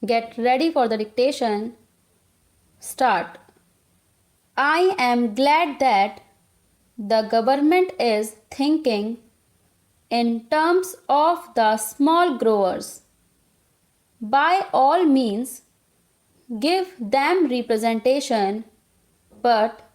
Get ready for the dictation. Start. I am glad that the government is thinking in terms of the small growers. By all means, give them representation, but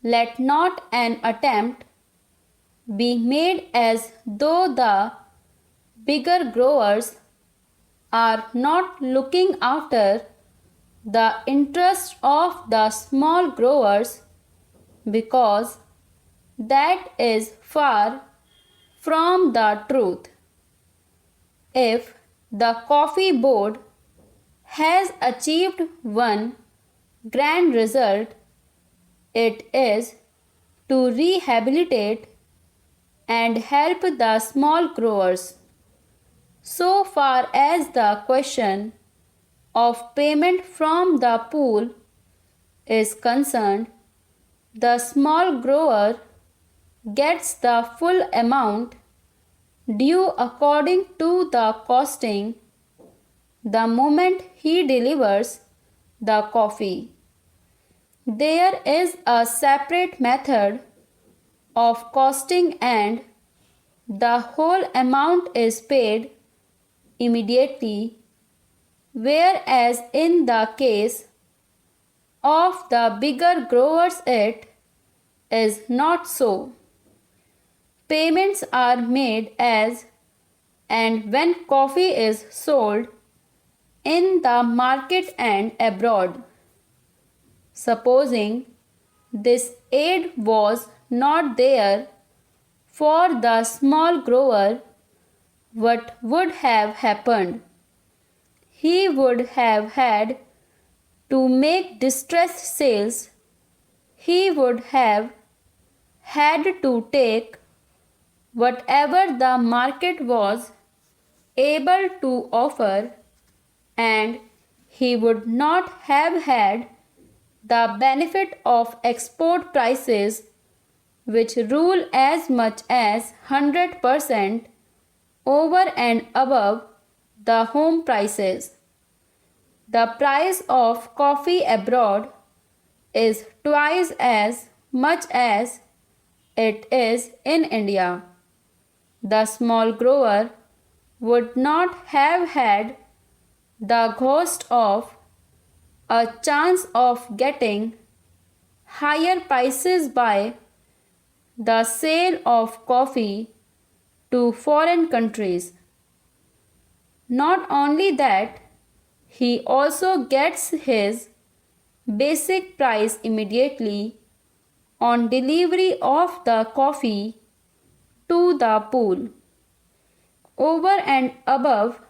let not an attempt be made as though the bigger growers are not looking after the interests of the small growers, because that is far from the truth. If the coffee board has achieved one grand result, it is to rehabilitate and help the small growers. So far as the question of payment from the pool is concerned, the small grower gets the full amount due according to the costing the moment he delivers the coffee. There is a separate method of costing and the whole amount is paid immediately, whereas in the case of the bigger growers it is not so. Payments are made as and when coffee is sold in the market and abroad. Supposing this aid was not there for the small grower, what would have happened? He would have had to make distress sales. He would have had to take whatever the market was able to offer, and he would not have had the benefit of export prices, which rule as much as 100% over and above the home prices. The price of coffee abroad is twice as much as it is in India. The small grower would not have had the ghost of a chance of getting higher prices by the sale of coffee to foreign countries. Not only that, he also gets his basic price immediately on delivery of the coffee to the pool. Over and above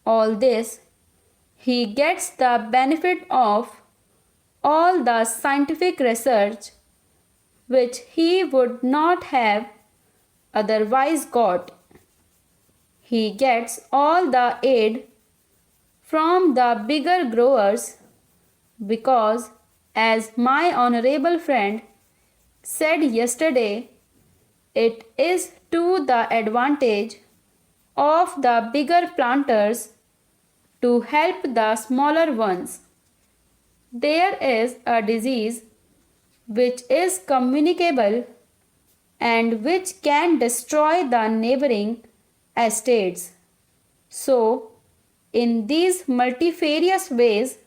all this, he gets the benefit of all the scientific research which he would not have otherwise got. He gets all the aid from the bigger growers because, as my honorable friend said yesterday, it is to the advantage of the bigger planters to help the smaller ones. There is a disease which is communicable and which can destroy the neighboring estates. So, in these multifarious ways,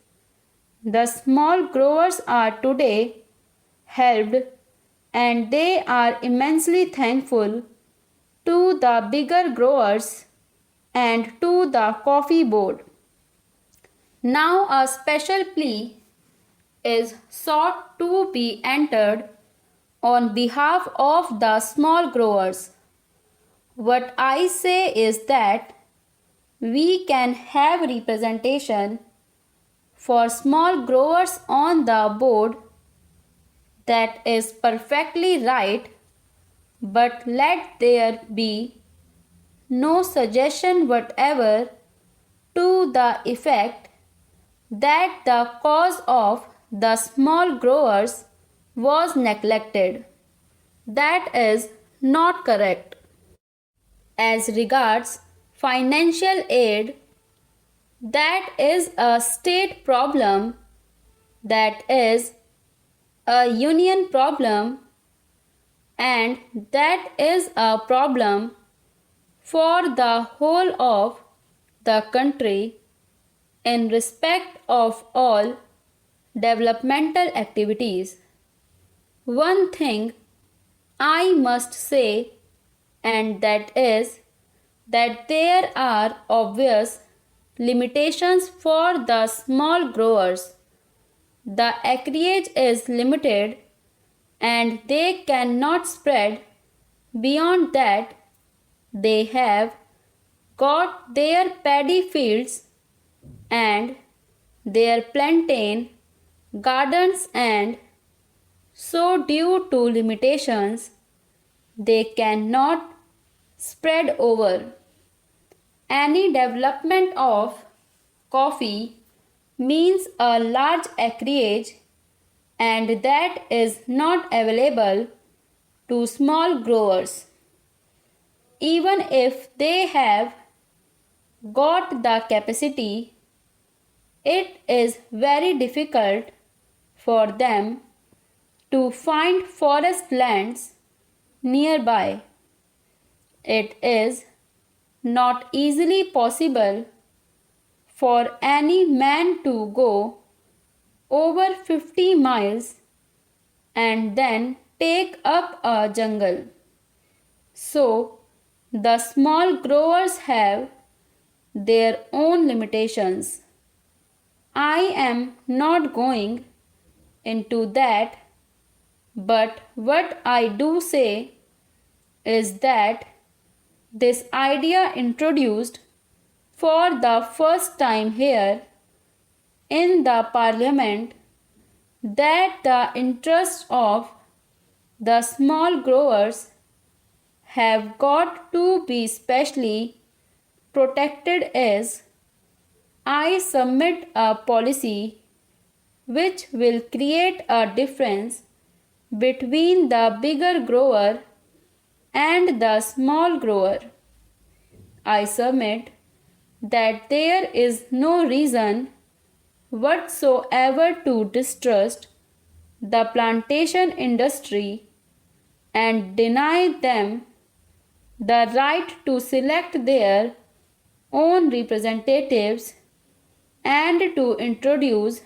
the small growers are today helped, and they are immensely thankful to the bigger growers and to the coffee board. Now a special plea is sought to be entered on behalf of the small growers. What I say is that we can have representation for small growers on the board. That is perfectly right, but let there be no suggestion whatever to the effect that the cause of the small growers was neglected. That is not correct. As regards financial aid, That is a state problem. That is a union problem. And that is a problem for the whole of the country in respect of all developmental activities. One thing I must say, and that is that there are obvious limitations for the small growers. The acreage is limited and they cannot spread beyond that. They have got their paddy fields and their plantain gardens, and so due to limitations they cannot spread over. Any development of coffee means a large acreage, and that is not available to small growers. Even if they have got the capacity, it is very difficult for them to find forest lands nearby. It is not easily possible for any man to go over 50 miles and then take up a jungle. So, the small growers have their own limitations. I am not going into that, but what I do say is that this idea introduced for the first time here in the Parliament, that the interests of the small growers have got to be specially protected, is I submit a policy which will create a difference between the bigger grower and the small grower. I submit that there is no reason whatsoever to distrust the plantation industry and deny them the right to select their own representatives and to introduce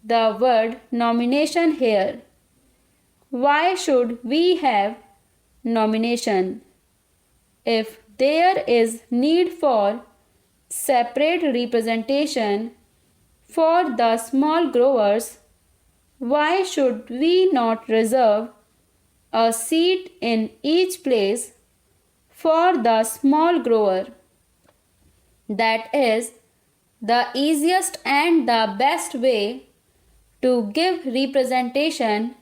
the word nomination here. Why should we have nomination? If there is need for separate representation for the small growers, why should we not reserve a seat in each place for the small grower? That is the easiest and the best way to give representation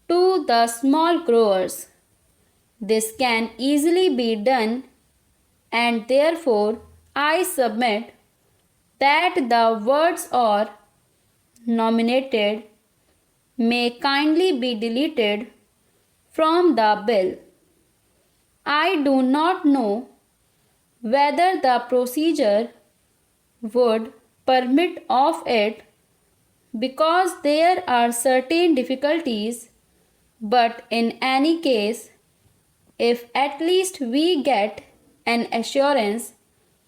to the small growers. This can easily be done, and therefore I submit that the words "or nominated" may kindly be deleted from the bill. I do not know whether the procedure would permit of it, because there are certain difficulties, but in any case, if at least we get an assurance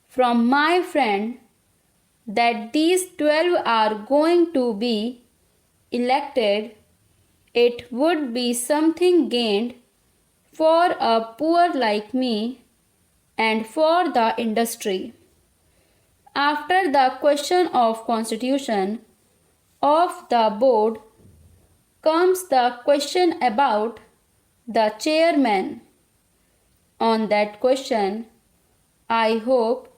from my friend that these 12 are going to be elected, it would be something gained for a poor like me and for the industry. After the question of constitution of the board comes the question about the chairman. On that question, I hope,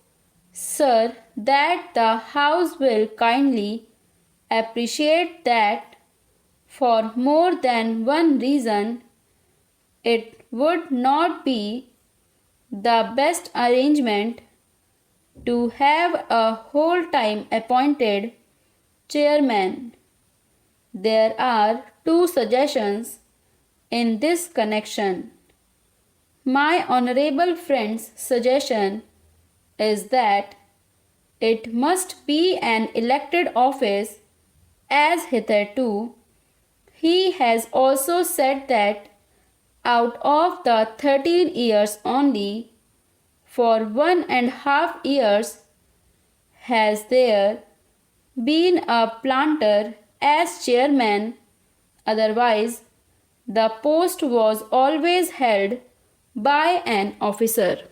sir, that the House will kindly appreciate that for more than one reason it would not be the best arrangement to have a whole-time appointed chairman. There are two suggestions in this connection. My honorable friend's suggestion is that It must be an elected office, as hitherto. He has also said that out of the 13 years only, for 1.5 years has there been a planter as chairman, otherwise, the post was always held by an officer.